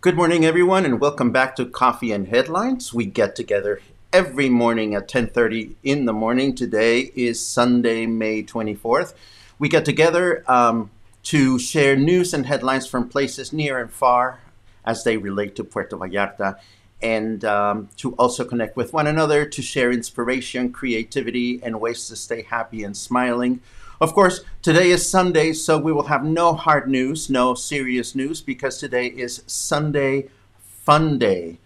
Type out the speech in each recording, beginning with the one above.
Good morning, everyone, and welcome back to Coffee and Headlines. We get together every morning at 10:30 in the morning. Today is Sunday, May 24th. We get together to share news and headlines from places near and far as they relate to Puerto Vallarta, and to also connect with one another to share inspiration, creativity, and ways to stay happy and smiling. Of course, today is Sunday, so we will have no hard news, no serious news, because today is Sunday Funday.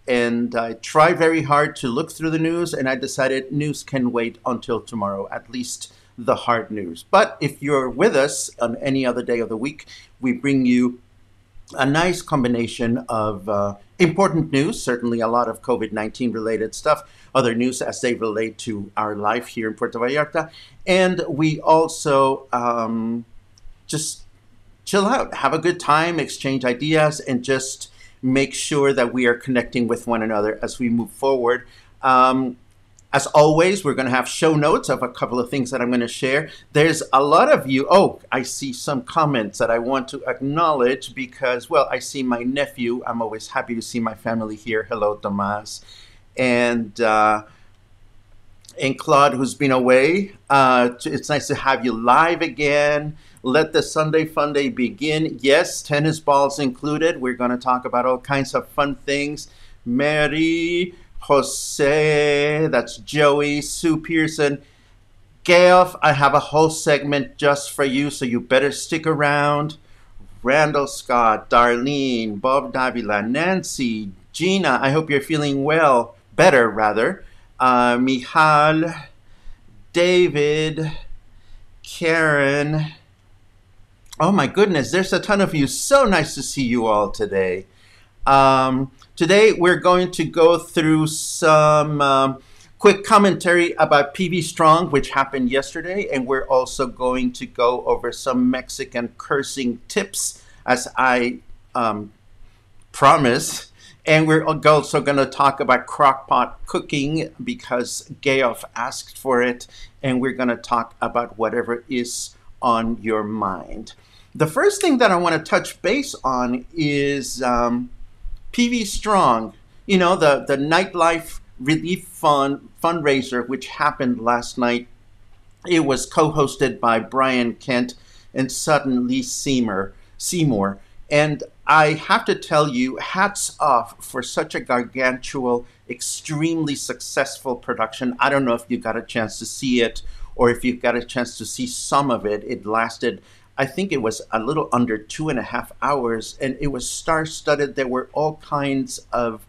And I try very hard to look through the news, and I decided news can wait until tomorrow, at least the hard news. But if you're with us on any other day of the week, we bring you a nice combination of important news, certainly a lot of COVID-19 related stuff, other news as they relate to our life here in Puerto Vallarta. And we also just chill out, have a good time, exchange ideas, and just make sure that we are connecting with one another as we move forward. As always, we're going to have show notes of a couple of things that I'm going to share. There's a lot of you. Oh, I see some comments that I want to acknowledge because, well, I see my nephew. I'm always happy to see my family here. Hello, Tomas. And Claude, who's been away. It's nice to have you live again. Let the Sunday Funday begin. Yes, tennis balls included. We're going to talk about all kinds of fun things. Mary, Jose, that's Joey, Sue Pearson. Gail, I have a whole segment just for you, so you better stick around. Randall Scott, Darlene, Bob Davila, Nancy, Gina, I hope you're feeling well, better rather. Michal, David, Karen. Oh my goodness, there's a ton of you. So nice to see you all today. Today we're going to go through some quick commentary about PV Strong, which happened yesterday, and we're also going to go over some Mexican cursing tips, as I promised. And we're also going to talk about Crockpot cooking because Gayoff asked for it, and we're going to talk about whatever is on your mind. The first thing that I want to touch base on is PV Strong, you know, the nightlife relief fundraiser, which happened last night. It was co-hosted by Brian Kent and Sutton Lee Seymour. And I have to tell you, hats off for such a gargantuan, extremely successful production. I don't know if you got a chance to see it or if you got a chance to see some of it. It lasted, I think it was a little under 2.5 hours, and it was star-studded. There were all kinds of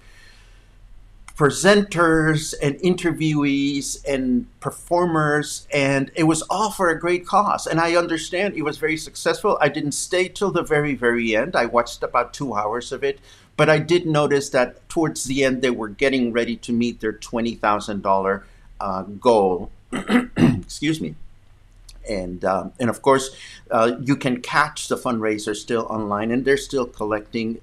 presenters and interviewees and performers, and it was all for a great cause. And I understand it was very successful. I didn't stay till the very, very end. I watched about 2 hours of it, but I did notice that towards the end, they were getting ready to meet their $20,000 goal. Excuse me. And of course, you can catch the fundraiser still online, and they're still collecting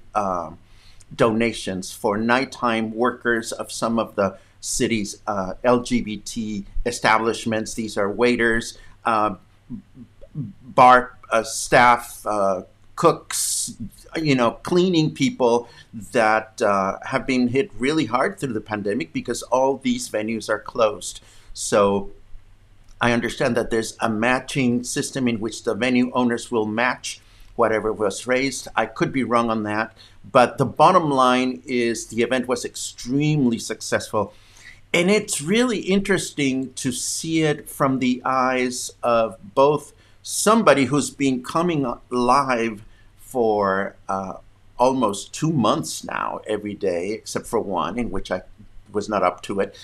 donations for nighttime workers of some of the city's LGBT establishments. These are waiters, bar staff, cooks, you know, cleaning people that have been hit really hard through the pandemic because all these venues are closed. So I understand that there's a matching system in which the venue owners will match whatever was raised. I could be wrong on that, but the bottom line is the event was extremely successful. And it's really interesting to see it from the eyes of both somebody who's been coming live for almost 2 months now, every day, except for one in which I was not up to it,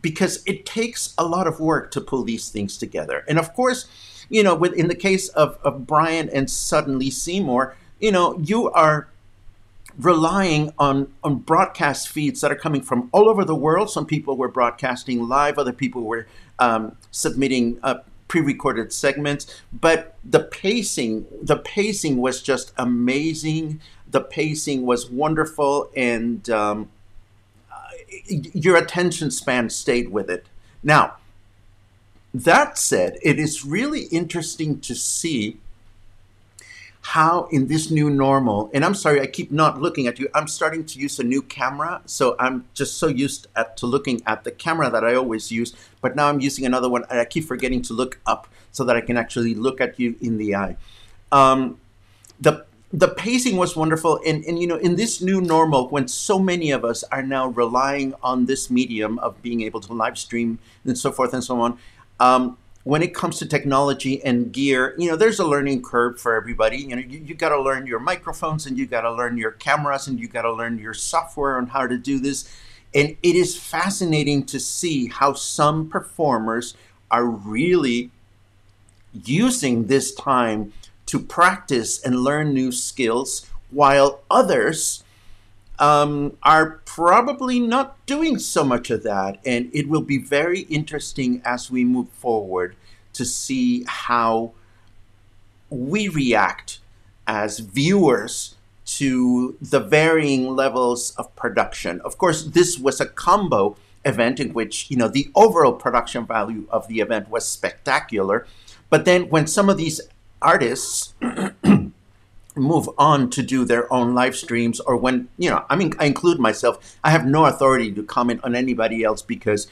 because it takes a lot of work to pull these things together. And of course, you know, in the case of Brian and Sutton Lee Seymour, you know, you are relying on broadcast feeds that are coming from all over the world. Some people were broadcasting live, other people were submitting pre-recorded segments, but the pacing was just amazing. The pacing was wonderful, and your attention span stayed with it. Now, that said, it is really interesting to see how in this new normal, and I'm sorry, I keep not looking at you. I'm starting to use a new camera, so I'm just so used to looking at the camera that I always use, but now I'm using another one, and I keep forgetting to look up so that I can actually look at you in the eye. The pacing was wonderful, and you know, in this new normal, when so many of us are now relying on this medium of being able to live stream and so forth and so on, when it comes to technology and gear, you know, there's a learning curve for everybody. You know, you got to learn your microphones, and you got to learn your cameras, and you got to learn your software on how to do this. And it is fascinating to see how some performers are really using this time to practice and learn new skills, while others are probably not doing so much of that. And it will be very interesting as we move forward to see how we react as viewers to the varying levels of production. Of course, this was a combo event in which, you know, the overall production value of the event was spectacular. But then when some of these artists move on to do their own live streams, or when, you know, I mean, I include myself, I have no authority to comment on anybody else because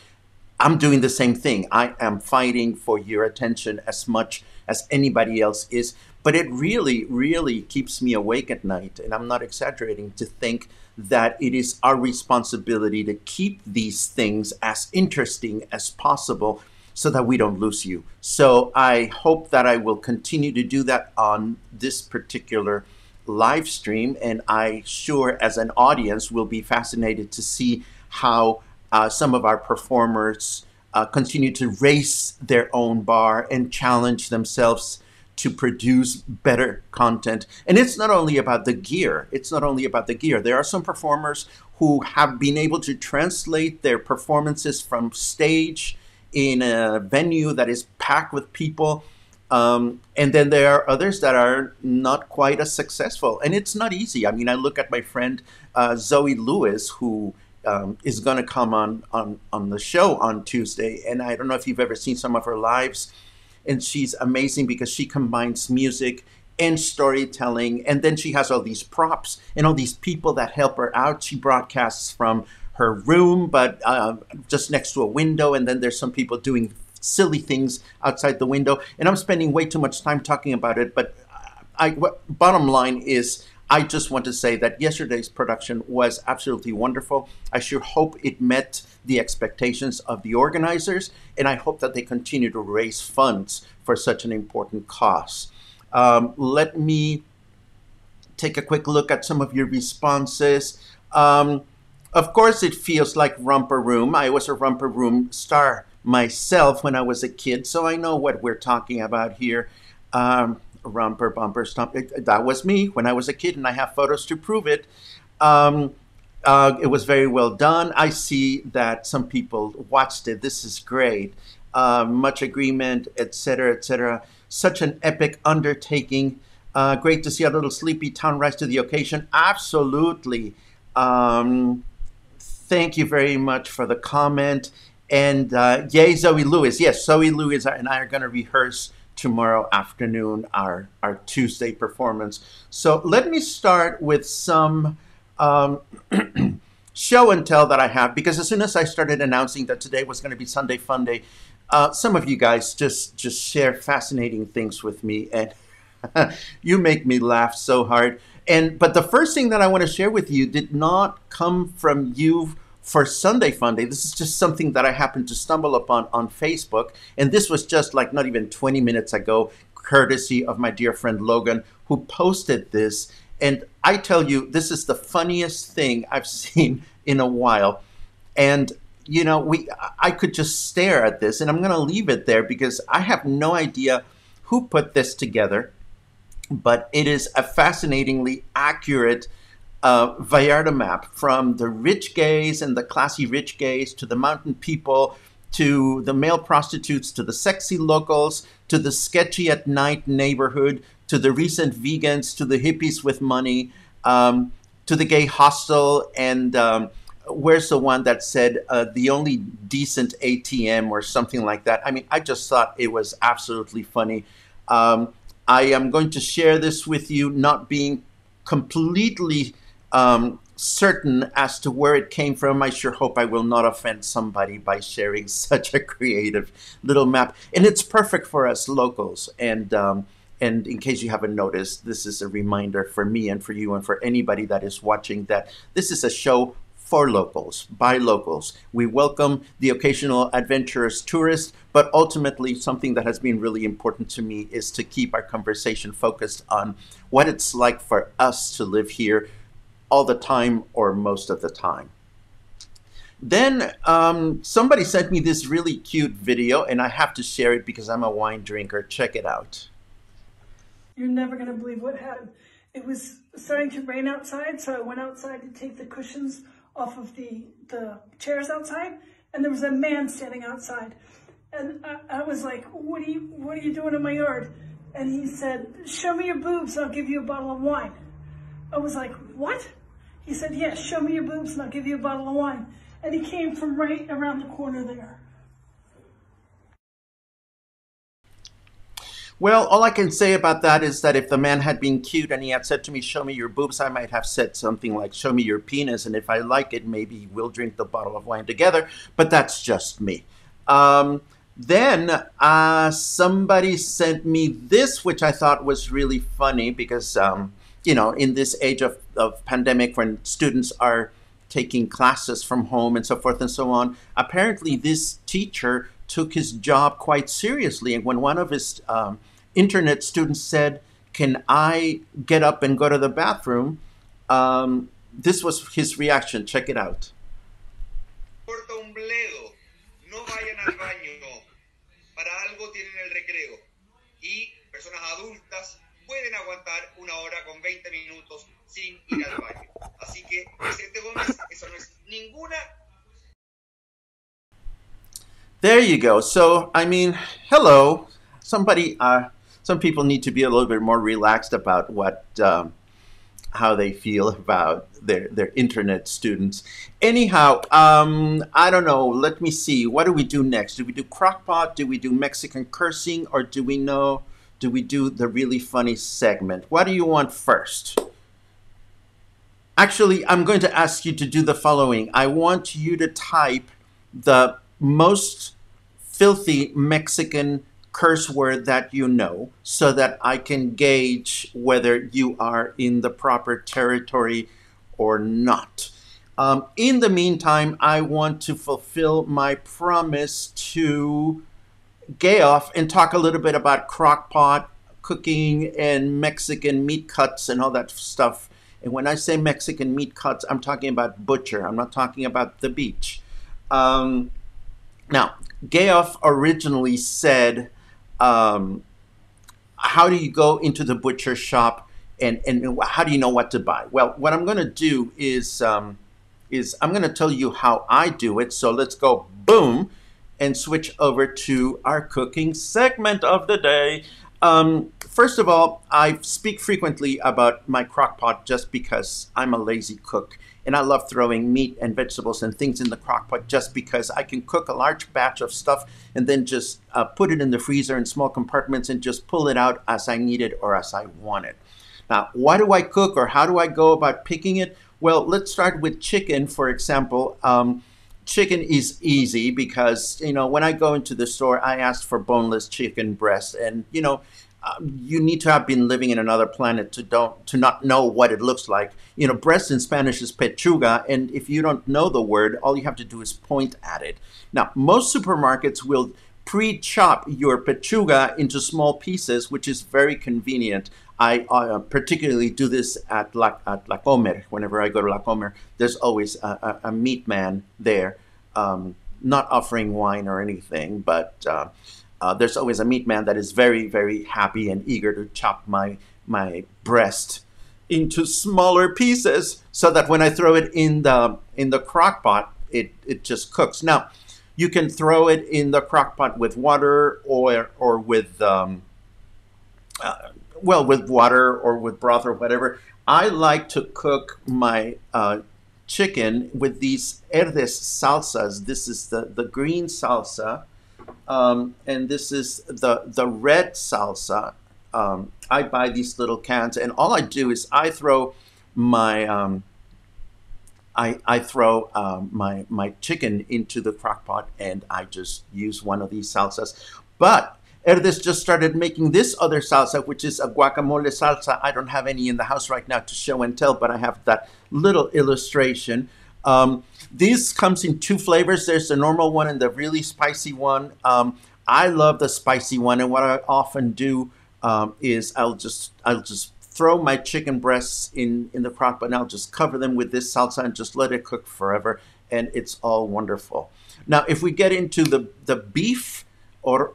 I'm doing the same thing. I am fighting for your attention as much as anybody else is. But it really, really keeps me awake at night, and I'm not exaggerating, to think that it is our responsibility to keep these things as interesting as possible so that we don't lose you. So I hope that I will continue to do that on this particular live stream, and I sure as an audience will be fascinated to see how some of our performers continue to raise their own bar and challenge themselves to produce better content. And it's not only about the gear. It's not only about the gear. There are some performers who have been able to translate their performances from stage in a venue that is packed with people. And then there are others that are not quite as successful. And it's not easy. I mean, I look at my friend Zoe Lewis, who is going to come on the show on Tuesday. And I don't know if you've ever seen some of her lives. And she's amazing because she combines music and storytelling. And then she has all these props and all these people that help her out. She broadcasts from her room, but just next to a window, and then there's some people doing silly things outside the window. And I'm spending way too much time talking about it, but bottom line is, I just want to say that yesterday's production was absolutely wonderful. I sure hope it met the expectations of the organizers, and I hope that they continue to raise funds for such an important cause. Let me take a quick look at some of your responses. Of course, it feels like Romper Room. I was a Romper Room star myself when I was a kid, so I know what we're talking about here. Romper, bumper, stomp. That was me when I was a kid, and I have photos to prove it. It was very well done. I see that some people watched it. This is great. Much agreement, etc., etc. Such an epic undertaking. Great to see a little sleepy town rise to the occasion. Absolutely. Thank you very much for the comment. And yay, Zoe Lewis. Yes, Zoe Lewis and I are going to rehearse tomorrow afternoon our Tuesday performance. So let me start with some show and tell that I have, because as soon as I started announcing that today was going to be Sunday Funday, some of you guys just share fascinating things with me, and you make me laugh so hard. But the first thing that I want to share with you did not come from you for Sunday Funday. This is just something that I happened to stumble upon on Facebook. And this was just like not even 20 minutes ago, courtesy of my dear friend Logan, who posted this. And I tell you, this is the funniest thing I've seen in a while. And, you know, I could just stare at this, and I'm going to leave it there because I have no idea who put this together. But it is a fascinatingly accurate Vallarta map, from the rich gays and the classy rich gays to the mountain people, to the male prostitutes, to the sexy locals, to the sketchy at night neighborhood, to the recent vegans, to the hippies with money, to the gay hostel, and where's the one that said the only decent ATM or something like that? I mean, I just thought it was absolutely funny. I am going to share this with you, not being completely certain as to where it came from. I sure hope I will not offend somebody by sharing such a creative little map. And it's perfect for us locals. And in case you haven't noticed, this is a reminder for me and for you and for anybody that is watching that this is a show for locals, by locals. We welcome the occasional adventurous tourist, but ultimately something that has been really important to me is to keep our conversation focused on what it's like for us to live here all the time or most of the time. Then somebody sent me this really cute video, and I have to share it because I'm a wine drinker. Check it out. You're never going to believe what happened. It was starting to rain outside, so I went outside to take the cushions off of the chairs outside, and there was a man standing outside. And I was like, what are you doing in my yard? And he said, show me your boobs and I'll give you a bottle of wine. I was like, what? He said, yes, show me your boobs and I'll give you a bottle of wine. And he came from right around the corner there. Well, all I can say about that is that if the man had been cute and he had said to me, show me your boobs, I might have said something like, show me your penis. And if I like it, maybe we'll drink the bottle of wine together. But that's just me. Then somebody sent me this, which I thought was really funny because, you know, in this age of pandemic when students are taking classes from home and so forth and so on, apparently this teacher took his job quite seriously. And when one of his internet students said, can I get up and go to the bathroom? This was his reaction. Check it out. Corta un bledo, no vayan al baño, para algo tienen el recreo. Y personas adultas pueden aguantar 1 hora con 20 minutos sin ir al baño. Así que, Vicente Gómez, eso no es ninguna. There you go. So, I mean, hello. Somebody, some people need to be a little bit more relaxed about what, how they feel about their internet students. Anyhow, I don't know. Let me see. What do we do next? Do we do Crockpot? Do we do Mexican cursing? Or do we do the really funny segment? What do you want first? Actually, I'm going to ask you to do the following. I want you to type the most filthy Mexican curse word that you know so that I can gauge whether you are in the proper territory or not. In the meantime, I want to fulfill my promise to gay off and talk a little bit about Crockpot, cooking, and Mexican meat cuts and all that stuff. And when I say Mexican meat cuts, I'm talking about butcher. I'm not talking about the beach. Now, Gayoff originally said, how do you go into the butcher shop and how do you know what to buy? Well, what I'm going to do is I'm going to tell you how I do it. So let's go boom and switch over to our cooking segment of the day. First of all, I speak frequently about my crock pot just because I'm a lazy cook. And I love throwing meat and vegetables and things in the crock pot just because I can cook a large batch of stuff and then just put it in the freezer in small compartments and just pull it out as I need it or as I want it. Now, why do I cook or how do I go about picking it? Well, let's start with chicken, for example. Chicken is easy because, you know, when I go into the store, I ask for boneless chicken breast. And, you know, you need to have been living in another planet to not know what it looks like. You know, breast in Spanish is pechuga, and if you don't know the word, all you have to do is point at it. Now, most supermarkets will pre-chop your pechuga into small pieces, which is very convenient. I particularly do this at La Comer. Whenever I go to La Comer, there's always a meat man there, not offering wine or anything, but there's always a meat man that is very, very happy and eager to chop my breast into smaller pieces so that when I throw it in the crock pot, it just cooks. Now, you can throw it in the crock pot with water or with with water or with broth or whatever. I like to cook my chicken with these verdes salsas. This is the green salsa, and this is the red salsa. I buy these little cans, and all I do is I throw my my chicken into the crock pot, and I just use one of these salsas. But Erdes just started making this other salsa, which is a guacamole salsa. I don't have any in the house right now to show and tell, but I have that little illustration. This comes in two flavors. There's the normal one and the really spicy one. I love the spicy one, and what I often do is I'll just throw my chicken breasts in the crock pot, and I'll just cover them with this salsa and just let it cook forever, and it's all wonderful. Now, if we get into the beef, or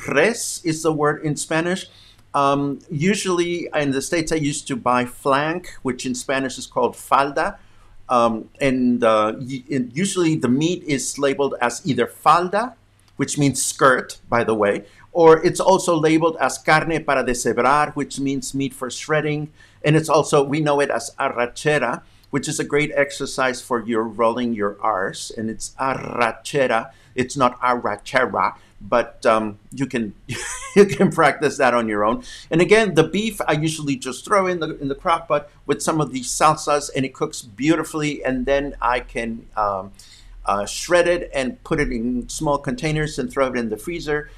res is the word in Spanish. Usually in the States, I used to buy flank, which in Spanish is called falda. Usually the meat is labeled as either falda, which means skirt, by the way, or it's also labeled as carne para deshebrar, which means meat for shredding. And it's also, we know it as arrachera, which is a great exercise for your rolling your R's. And it's arrachera. It's not arrachera, but you can practice that on your own. And again, the beef I usually just throw in the crock pot with some of these salsas, and it cooks beautifully. And then I can shred it and put it in small containers and throw it in the freezer.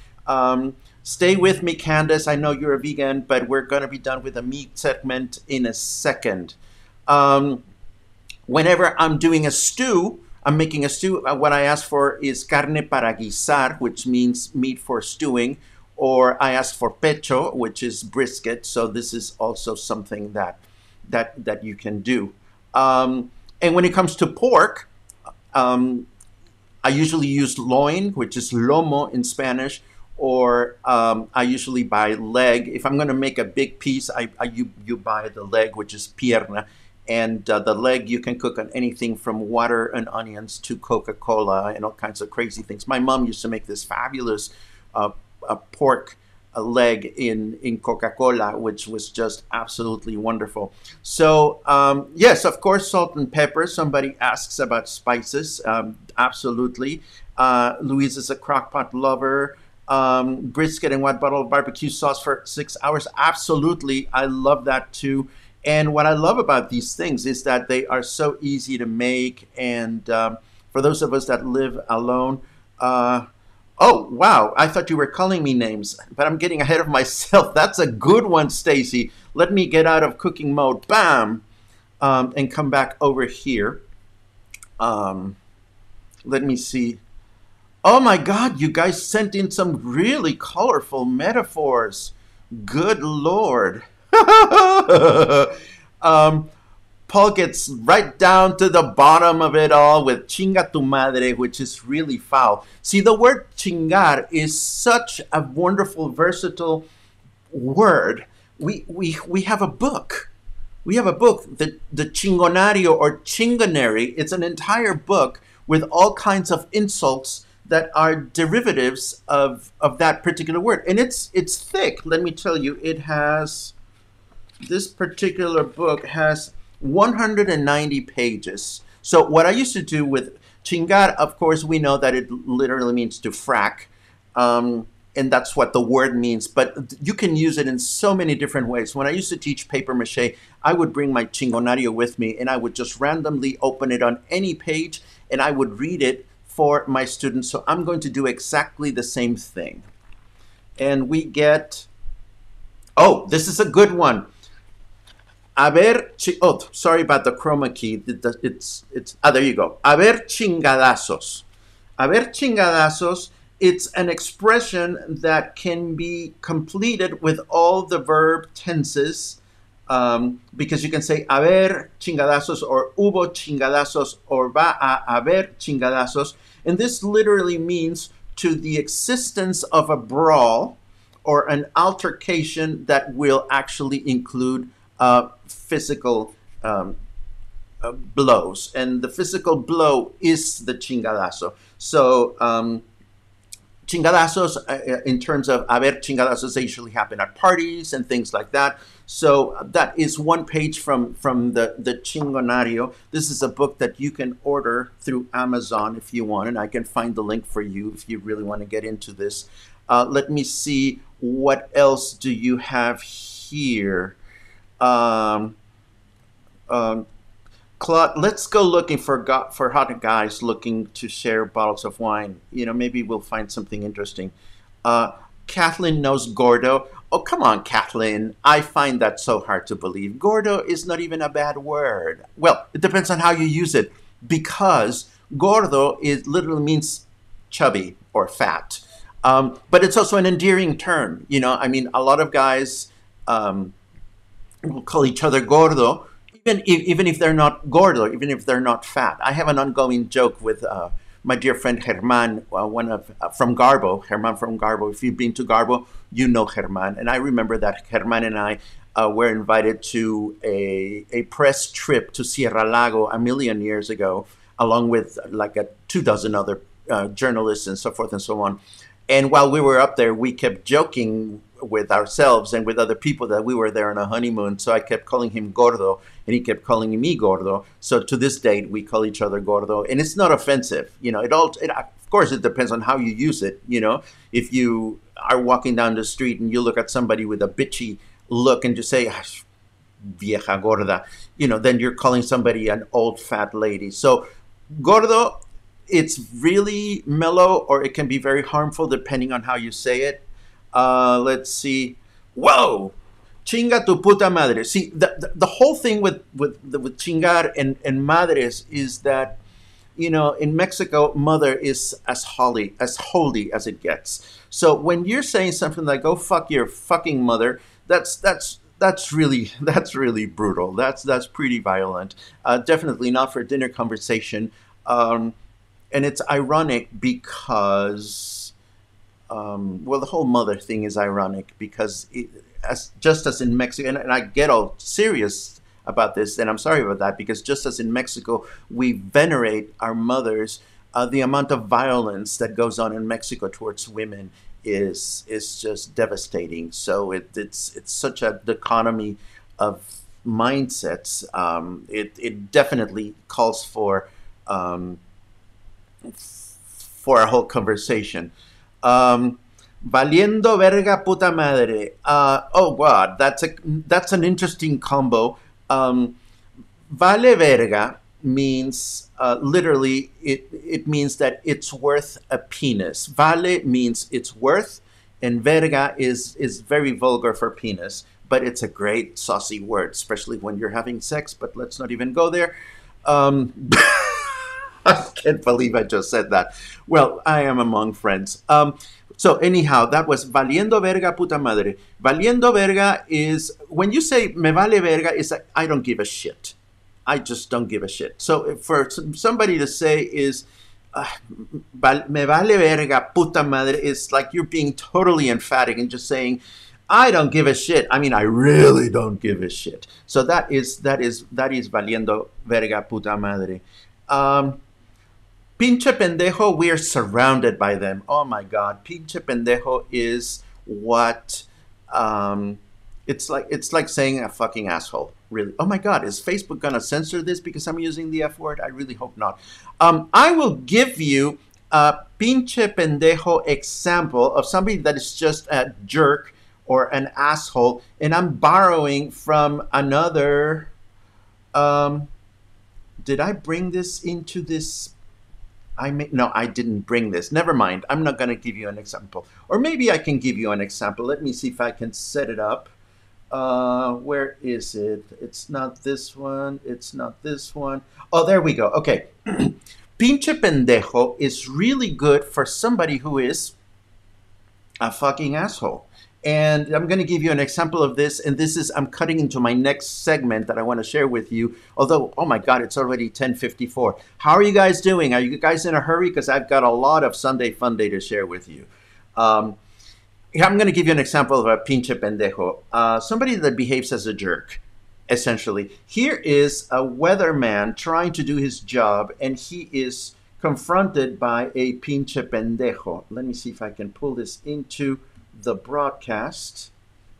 Stay with me, Candace. I know you're a vegan, but we're going to be done with the meat segment in a second. Whenever I'm doing a stew, I'm making a stew. What I ask for is carne para guisar, which means meat for stewing, or I ask for pecho, which is brisket. So this is also something that you can do. And when it comes to pork, I usually use loin, which is lomo in Spanish, or I usually buy leg. If I'm going to make a big piece, you buy the leg, which is pierna. And the leg you can cook on anything from water and onions to Coca-Cola and all kinds of crazy things. My mom used to make this fabulous pork leg in Coca-Cola, which was just absolutely wonderful. So yes, of course, salt and pepper. Somebody asks about spices. Absolutely. Louise is a crockpot lover. Brisket and one bottle of barbecue sauce for 6 hours. Absolutely. I love that too. And what I love about these things is that they are so easy to make. And for those of us that live alone, oh, wow, I thought you were calling me names, but I'm getting ahead of myself. That's a good one, Stacy. Let me get out of cooking mode, bam, and come back over here. Let me see. Oh my God, you guys sent in some really colorful metaphors. Good Lord. Paul gets right down to the bottom of it all with chinga tu madre, which is really foul. See, the word chingar is such a wonderful, versatile word. We have a book. We have a book, the Chingonario or Chingonary. It's an entire book with all kinds of insults that are derivatives of that particular word. And it's thick, let me tell you. It has... This particular book has 190 pages. So what I used to do with chingar, of course, we know that it literally means to frack. And that's what the word means. But you can use it in so many different ways. When I used to teach paper mache, I would bring my Chingonario with me, and I would just randomly open it on any page, and I would read it for my students. So I'm going to do exactly the same thing. And we get... Oh, this is a good one. Oh, sorry about the chroma key. There you go. Haber chingadazos. Haber chingadazos, it's an expression that can be completed with all the verb tenses, because you can say haber chingadazos or hubo chingadazos or va a haber chingadazos. And this literally means to the existence of a brawl or an altercation that will actually include physical blows, and the physical blow is the chingadazo. So chingadazos, in terms of haber chingadazos, they usually happen at parties and things like that. So that is one page from the Chingonario. This is a book that you can order through Amazon if you want, and I can find the link for you if you really want to get into this. Let me see, what else do you have here? Claude, let's go looking for hot guys looking to share bottles of wine. You know, maybe we'll find something interesting. Kathleen knows Gordo. Oh, come on, Kathleen. I find that so hard to believe. Gordo is not even a bad word. Well, it depends on how you use it, because gordo literally means chubby or fat. But it's also an endearing term. You know, I mean, a lot of guys will call each other gordo, even if they're not gordo, even if they're not fat. I have an ongoing joke with my dear friend Germán, from Garbo, Germán from Garbo. If you've been to Garbo, you know Germán. And I remember that Germán and I were invited to a press trip to Sierra Lago a million years ago, along with like 24 other journalists and so forth and so on. And while we were up there, we kept joking with ourselves and with other people that we were there on a honeymoon. So I kept calling him Gordo, and he kept calling me Gordo. So to this date, we call each other Gordo, and it's not offensive. You know, of course, it depends on how you use it. You know, if you are walking down the street and you look at somebody with a bitchy look and just say, vieja gorda, you know, then you're calling somebody an old fat lady. So Gordo, it's really mellow, or it can be very harmful depending on how you say it. Let's see. Whoa! Chinga tu puta madre. See, the whole thing with chingar and madres is that, you know, in Mexico, mother is as holy as it gets. So when you're saying something like "go fuck your fucking mother," that's really brutal. That's pretty violent. Definitely not for dinner conversation. And it's ironic because, well, the whole mother thing is ironic because just as in Mexico, and I get all serious about this, and I'm sorry about that, because just as in Mexico, we venerate our mothers, the amount of violence that goes on in Mexico towards women is just devastating. So it's such a dichotomy of mindsets. It definitely calls for a whole conversation. Valiendo verga puta madre. Oh God, that's an interesting combo. Vale verga means literally it means that it's worth a penis. Vale means it's worth, and verga is very vulgar for penis, but it's a great saucy word, especially when you're having sex. But let's not even go there. I can't believe I just said that. Well, I am among friends. So anyhow, that was valiendo verga puta madre. Valiendo verga is, when you say me vale verga, is like, I don't give a shit. I just don't give a shit. So for somebody to say is me vale verga puta madre, is like you're being totally emphatic and just saying, I don't give a shit. I mean, I really don't give a shit. So that is valiendo verga puta madre. Pinche pendejo, we are surrounded by them. Oh my God, pinche pendejo is what, it's like saying a fucking asshole, really. Oh my God, is Facebook gonna censor this because I'm using the F word? I really hope not. I will give you a pinche pendejo example of somebody that is just a jerk or an asshole, and I'm borrowing from another, did I bring this into this? No, I didn't bring this. Never mind. I'm not going to give you an example. Or maybe I can give you an example. Let me see if I can set it up. Where is it? It's not this one. It's not this one. Oh, there we go. Okay. Pinche pendejo is really good for somebody who is a fucking asshole. And I'm going to give you an example of this. And this is, I'm cutting into my next segment that I want to share with you. Although, oh my God, it's already 10:54. How are you guys doing? Are you guys in a hurry? Because I've got a lot of Sunday Funday to share with you. I'm going to give you an example of a pinche pendejo. Somebody that behaves as a jerk. essentially. Here is a weatherman trying to do his job, and he is confronted by a pinche pendejo. Let me see if I can pull this into the broadcast.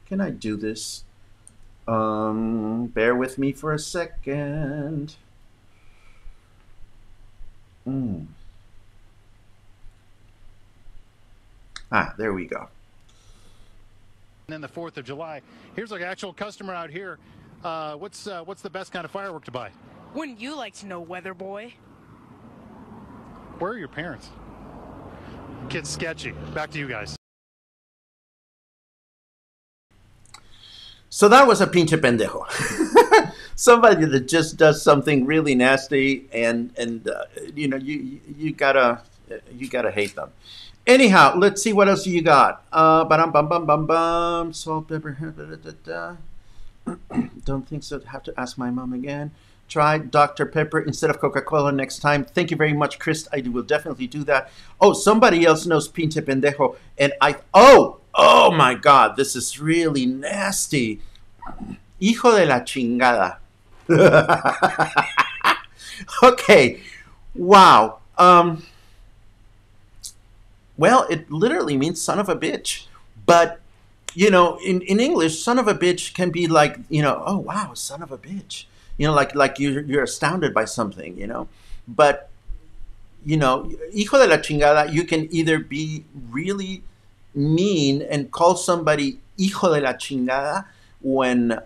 Can I do this? Bear with me for a second. There we go. And then the 4th of July. Here's an actual customer out here. What's the best kind of firework to buy? Wouldn't you like to know, weather boy? Where are your parents? Kid's sketchy. Back to you guys. So that was a pinche pendejo. Somebody that just does something really nasty, and you know, you gotta hate them. Anyhow, let's see what else you got. Salt, pepper. Don't think so. Have to ask my mom again. Try Dr. Pepper instead of Coca-Cola next time. Thank you very much, Chris. I will definitely do that. Oh, somebody else knows pinche pendejo, and oh my God, this is really nasty. Hijo de la chingada. Okay, wow. Well, it literally means son of a bitch. But, you know, in English, son of a bitch can be like, you know, oh, wow, son of a bitch. You know, like you're astounded by something, you know. But, you know, hijo de la chingada, you can either be really mean and call somebody hijo de la chingada when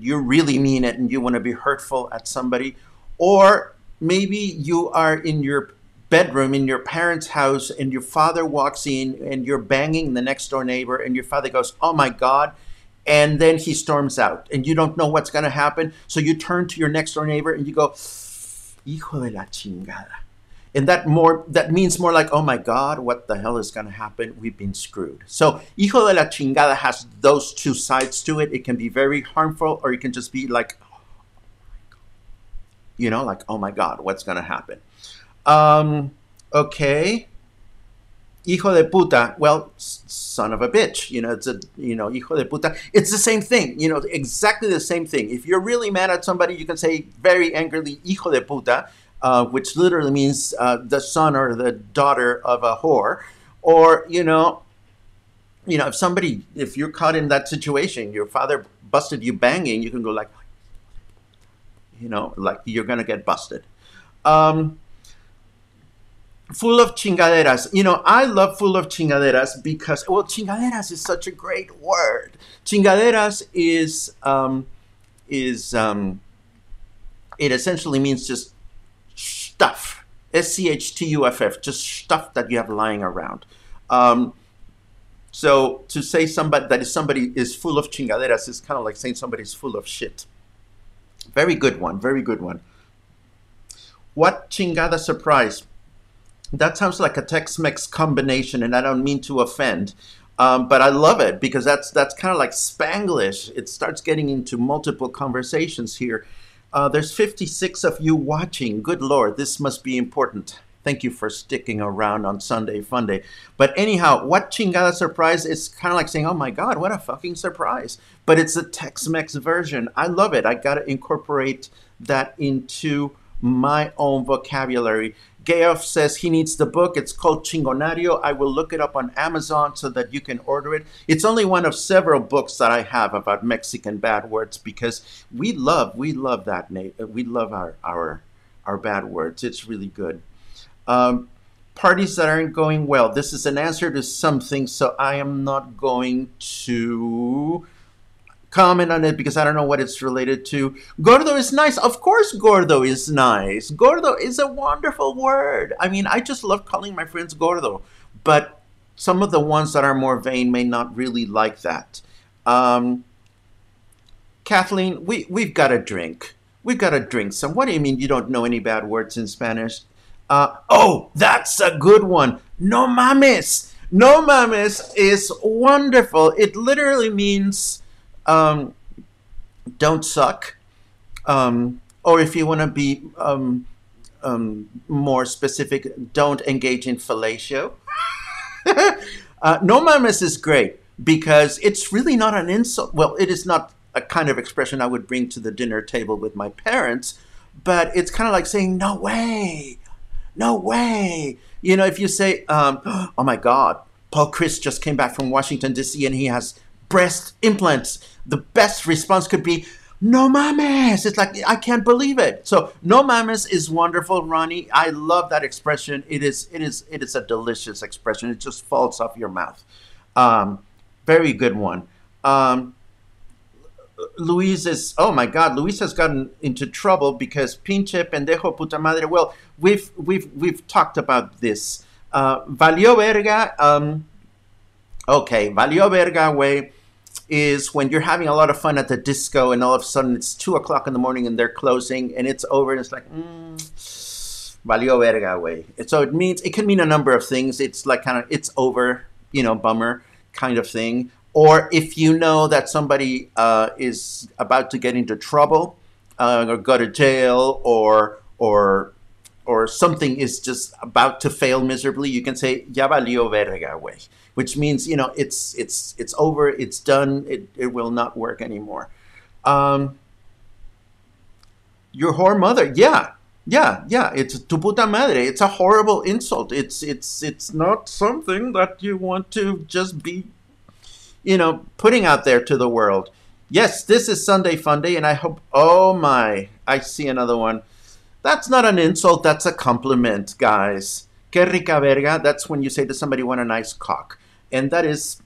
you really mean it and you want to be hurtful at somebody. Or maybe you are in your bedroom in your parents' house and your father walks in and you're banging the next door neighbor and your father goes, oh my God, and then he storms out and you don't know what's going to happen. So you turn to your next door neighbor and you go, hijo de la chingada. And that means more like, oh my God, what the hell is going to happen? We've been screwed. So hijo de la chingada has those two sides to it. It can be very harmful, or it can just be like, you know, like, oh my God, what's going to happen? Okay. Hijo de puta. Well, son of a bitch. You know, hijo de puta. It's the same thing. You know, exactly the same thing. If you're really mad at somebody, you can say very angrily, hijo de puta, which literally means the son or the daughter of a whore. Or, you know, if you're caught in that situation, your father busted you banging, you can go like, you know, like you're going to get busted. Full of chingaderas. You know, I love full of chingaderas because, well, chingaderas is such a great word. Chingaderas it essentially means just stuff. SCHTUFF, just stuff that you have lying around. So to say somebody is full of chingaderas is kind of like saying somebody's full of shit. Very good one, very good one. What chingada surprise? That sounds like a Tex-Mex combination, and I don't mean to offend, but I love it because that's kind of like Spanglish. It starts getting into multiple conversations here. There's 56 of you watching. Good Lord, this must be important. Thank you for sticking around on Sunday Funday. But anyhow, what chingada surprise is kind of like saying, oh my God, what a fucking surprise. But it's a Tex-Mex version. I love it. I got to incorporate that into my own vocabulary. Geoff says he needs the book. It's called Chingonario. I will look it up on Amazon so that you can order it. It's only one of several books that I have about Mexican bad words because we love that, Nate. We love our bad words. It's really good. Parties that aren't going well. This is an answer to something, so I am not going to comment on it because I don't know what it's related to. Gordo is nice. Of course gordo is nice. Gordo is a wonderful word. I mean, I just love calling my friends gordo, but some of the ones that are more vain may not really like that. Kathleen, we've got to drink. We've got to drink some. What do you mean you don't know any bad words in Spanish? Oh, that's a good one. No mames. No mames is wonderful. It literally means don't suck, or if you want to be more specific, don't engage in fellatio. No mames is great because it's really not an insult. Well, it is not a kind of expression I would bring to the dinner table with my parents, but it's kind of like saying, no way, no way. You know, if you say, oh my God, Paul Chris just came back from Washington, D.C. and he has breast implants. The best response could be, no mames. It's like, I can't believe it. So no mames is wonderful, Ronnie. I love that expression. It is a delicious expression. It just falls off your mouth. Very good one. Luis is, oh my God, Luis has gotten into trouble because pinche pendejo puta madre. Well, we've talked about this. Valió verga. Okay, valió verga way is when you're having a lot of fun at the disco and all of a sudden it's 2 o'clock in the morning and they're closing and it's over and it's like, valió verga way. So it means, it can mean a number of things. It's like kind of, it's over, you know, bummer kind of thing. Or if you know that somebody is about to get into trouble or go to jail or something is just about to fail miserably, you can say ya valió verga, güey, which means, you know, it's over, it's done, it will not work anymore. Your whore mother, yeah, it's tu puta madre. It's a horrible insult. It's not something that you want to just be, you know, putting out there to the world. Yes, this is Sunday Funday, and I hope, oh my, I see another one. That's not an insult, that's a compliment, guys. Que rica verga, that's when you say to somebody, what a nice cock. And it is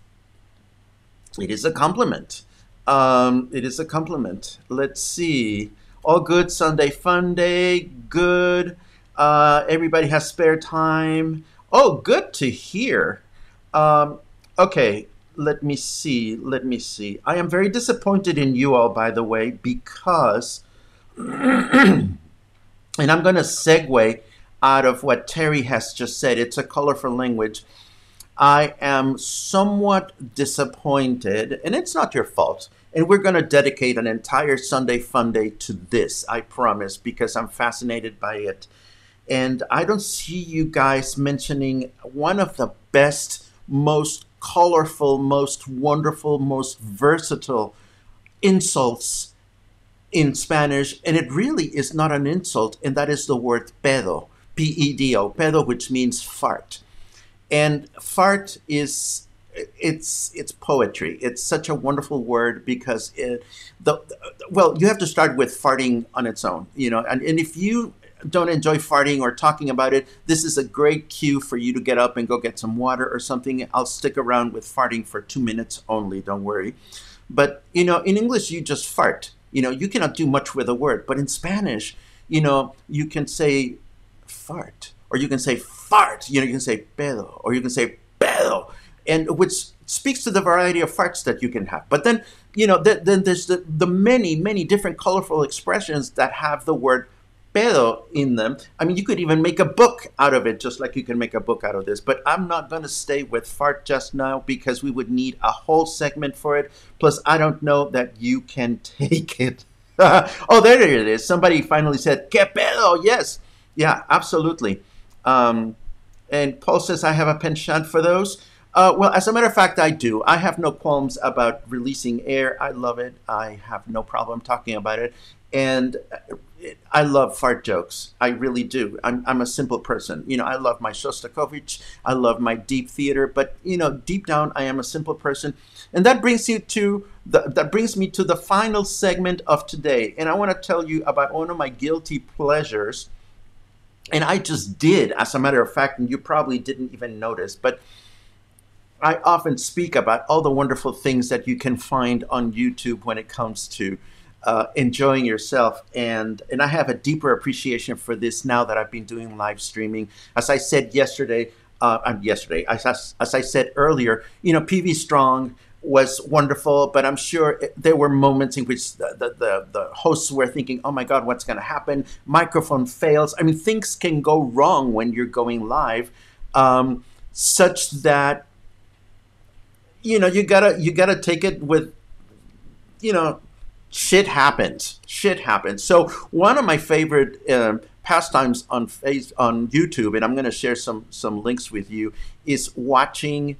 a compliment. It is a compliment. Let's see. All good, Sunday Funday, good. Everybody has spare time. Oh, good to hear. Okay. Let me see. I am very disappointed in you all, by the way, because, and I'm going to segue out of what Terry has just said. It's a colorful language. I am somewhat disappointed, and it's not your fault. And we're going to dedicate an entire Sunday Funday to this, I promise, because I'm fascinated by it. And I don't see you guys mentioning one of the best, most colorful, most wonderful, most versatile insults in Spanish, and it really is not an insult, and that is the word pedo, P-E-D-O, pedo, which means fart. And fart is, it's poetry. It's such a wonderful word because well, you have to start with farting on its own, you know, and if you don't enjoy farting or talking about it, this is a great cue for you to get up and go get some water or something. I'll stick around with farting for 2 minutes only, don't worry. But, you know, in English, you just fart. You know, you cannot do much with a word. But in Spanish, you know, you can say fart, or you can say fart. You know, you can say pedo, or you can say pedo, and which speaks to the variety of farts that you can have. But then, you know, then there's the many, many different colorful expressions that have the word pedo in them. I mean, you could even make a book out of it, just like you can make a book out of this. But I'm not going to stay with fart just now because we would need a whole segment for it. Plus, I don't know that you can take it. Oh, there it is. Somebody finally said, que pedo? Yes. Yeah, absolutely. And Paul says, I have a penchant for those. Well, as a matter of fact, I do. I have no qualms about releasing air. I love it. I have no problem talking about it. And I love fart jokes. I really do. I'm a simple person. You know, I love my Shostakovich. I love my deep theater. But, you know, deep down, I am a simple person. And that brings me to the final segment of today. And I want to tell you about one of my guilty pleasures. And I just did, as a matter of fact, and you probably didn't even notice. But I often speak about all the wonderful things that you can find on YouTube when it comes to enjoying yourself, and I have a deeper appreciation for this now that I've been doing live streaming. As I said yesterday, as I said earlier, you know, PV Strong was wonderful, but I'm sure there were moments in which the hosts were thinking, oh my God, what's going to happen? Microphone fails. I mean, things can go wrong when you're going live, such that, you know, you gotta take it with, you know, shit happens. So one of my favorite pastimes on YouTube, and I'm going to share some links with you, is watching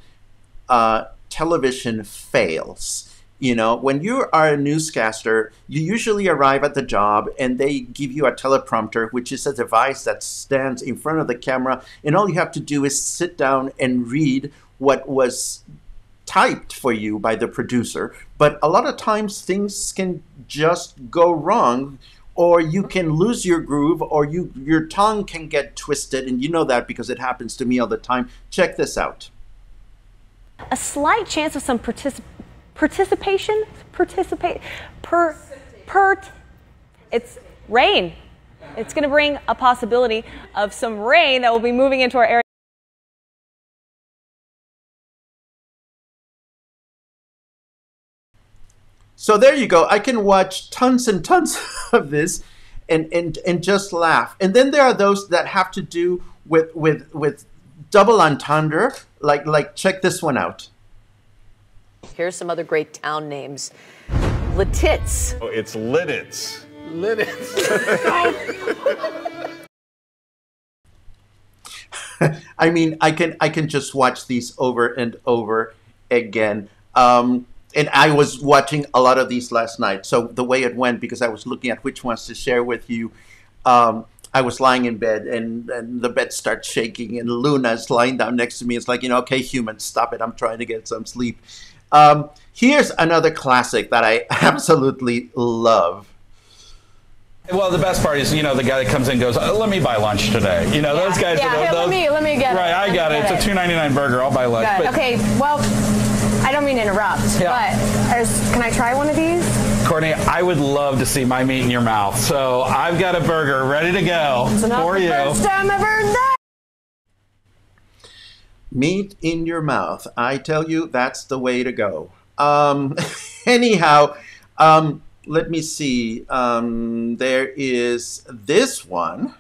television fails. You know, when you are a newscaster, you usually arrive at the job and they give you a teleprompter, which is a device that stands in front of the camera, and all you have to do is sit down and read what was typed for you by the producer. But a lot of times things can just go wrong, or you can lose your groove, or your tongue can get twisted, and you know that because it happens to me all the time. Check this out. A slight chance of some it's rain. It's going to bring a possibility of some rain that will be moving into our area. So there you go. I can watch tons and tons of this and just laugh. And then there are those that have to do with double entendre, like check this one out. Here's some other great town names. Lititz. Oh, it's Lidditz. Lidditz. I mean, I can just watch these over and over again. And I was watching a lot of these last night. So the way it went, because I was looking at which ones to share with you, I was lying in bed and the bed starts shaking and Luna's lying down next to me. It's like, you know, okay, humans, stop it. I'm trying to get some sleep. Here's another classic that I absolutely love. Well, the best part is, you know, the guy that comes in and goes, let me buy lunch today. You know, those guys. Yeah, here, let me get it. Right, I got it. It's a $2.99 burger. I'll buy lunch. But, okay, well, I don't mean to interrupt, but can I try one of these? Courtney, I would love to see my meat in your mouth. So I've got a burger ready to go for you. First time I've heard that. Meat in your mouth. I tell you, that's the way to go. Anyhow, let me see. There is this one.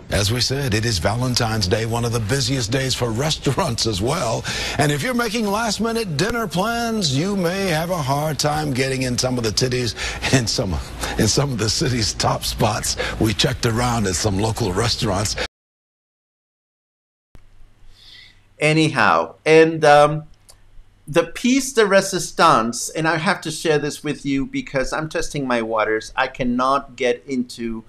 As we said, it is Valentine's Day, one of the busiest days for restaurants as well. And if you're making last-minute dinner plans, you may have a hard time getting in some of the titties in some of the city's top spots. We checked around at some local restaurants. Anyhow, and the piece de resistance, and I have to share this with you because I'm testing my waters. I cannot get into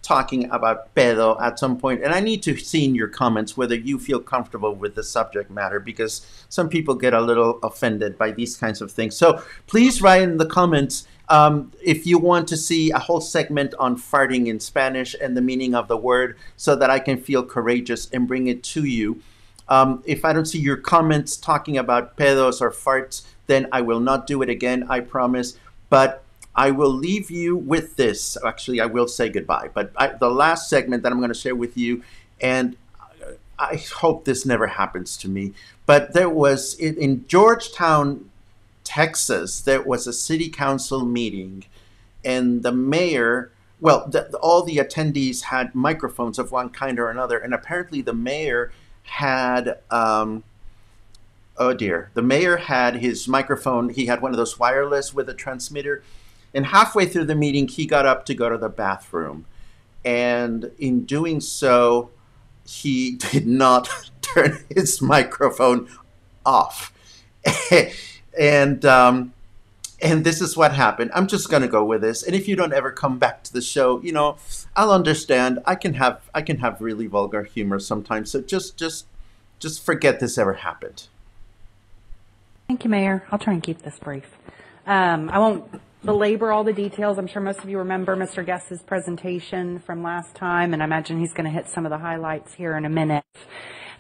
talking about pedo at some point, and I need to see in your comments whether you feel comfortable with the subject matter, because some people get a little offended by these kinds of things. So please write in the comments if you want to see a whole segment on farting in Spanish and the meaning of the word, so that I can feel courageous and bring it to you. If I don't see your comments talking about pedos or farts, then I will not do it again, I promise. But I will leave you with this. Actually, I will say goodbye. But the last segment that I'm going to share with you, and I hope this never happens to me, but there was, in Georgetown, Texas, there was a city council meeting, and the mayor, well, all the attendees had microphones of one kind or another, and apparently the mayor had, oh dear, the mayor had his microphone, he had one of those wireless with a transmitter, and halfway through the meeting, he got up to go to the bathroom. And in doing so, he did not turn his microphone off. And this is what happened. I'm just going to go with this. And if you don't ever come back to the show, you know, I'll understand. I can have really vulgar humor sometimes. So just forget this ever happened. Thank you, Mayor. I'll try and keep this brief. I won't belabor all the details. I'm sure most of you remember Mr. Guest's presentation from last time, and I imagine he's going to hit some of the highlights here in a minute.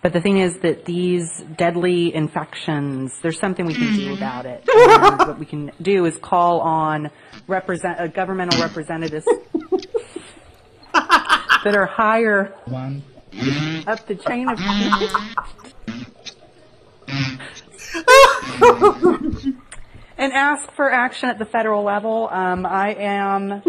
But the thing is that these deadly infections, there's something we can do about it. And what we can do is call on governmental representatives that are higher up the chain of and ask for action at the federal level. I am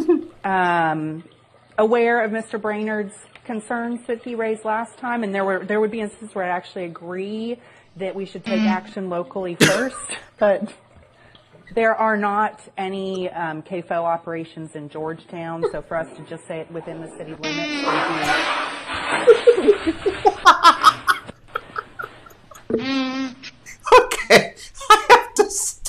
aware of Mr. Brainerd's concerns that he raised last time, and there would be instances where I actually agree that we should take action locally first, but there are not any CAFO operations in Georgetown, so for us to just say it within the city limits would be... Okay, I have to stop.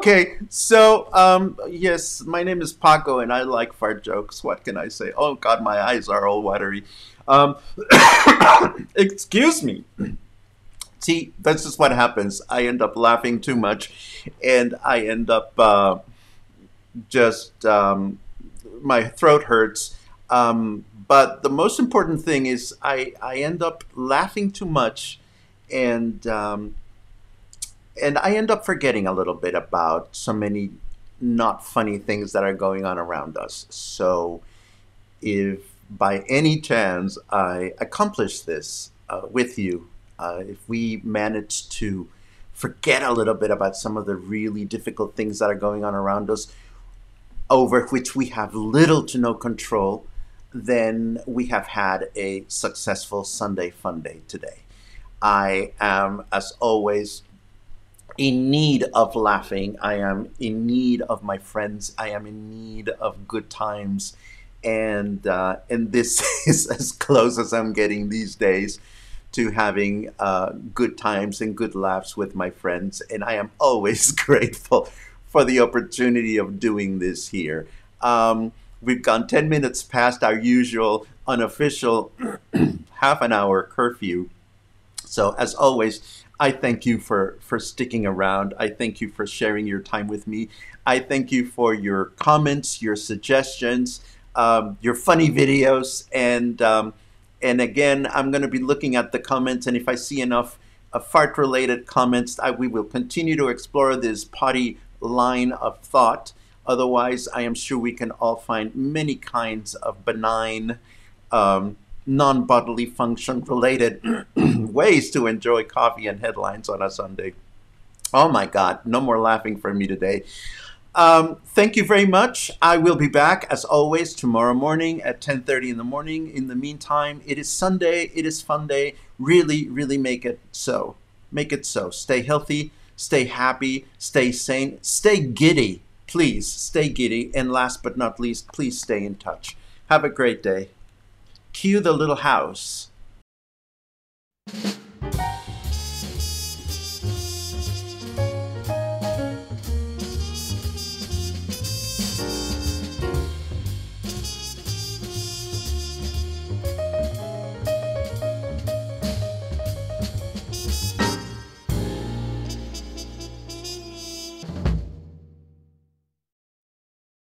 Okay, so yes, my name is Paco, and I like fart jokes. What can I say? Oh God, my eyes are all watery. Excuse me. See, that's just what happens. I end up laughing too much, and I end up my throat hurts. But the most important thing is I end up laughing too much, and I end up forgetting a little bit about so many not funny things that are going on around us. So if by any chance I accomplish this with you, if we manage to forget a little bit about some of the really difficult things that are going on around us, over which we have little to no control, then we have had a successful Sunday Funday today. I am, as always, in need of laughing. I am in need of my friends. I am in need of good times. And this is as close as I'm getting these days to having good times and good laughs with my friends. And I am always grateful for the opportunity of doing this here. We've gone 10 minutes past our usual unofficial half an hour curfew. So as always, I thank you for sticking around. I thank you for sharing your time with me. I thank you for your comments, your suggestions, your funny videos. And again, I'm going to be looking at the comments. And if I see enough fart-related comments, we will continue to explore this potty line of thought. Otherwise, I am sure we can all find many kinds of benign, non-bodily function related ways to enjoy coffee and headlines on a Sunday. Oh my God, no more laughing from me today. Thank you very much. I will be back as always tomorrow morning at 10:30 in the morning. In the meantime, it is Sunday, it is fun day. Really, really make it so. Make it so. Stay healthy, stay happy, stay sane, stay giddy. Please stay giddy. And last but not least, please stay in touch. Have a great day. Cue the little house.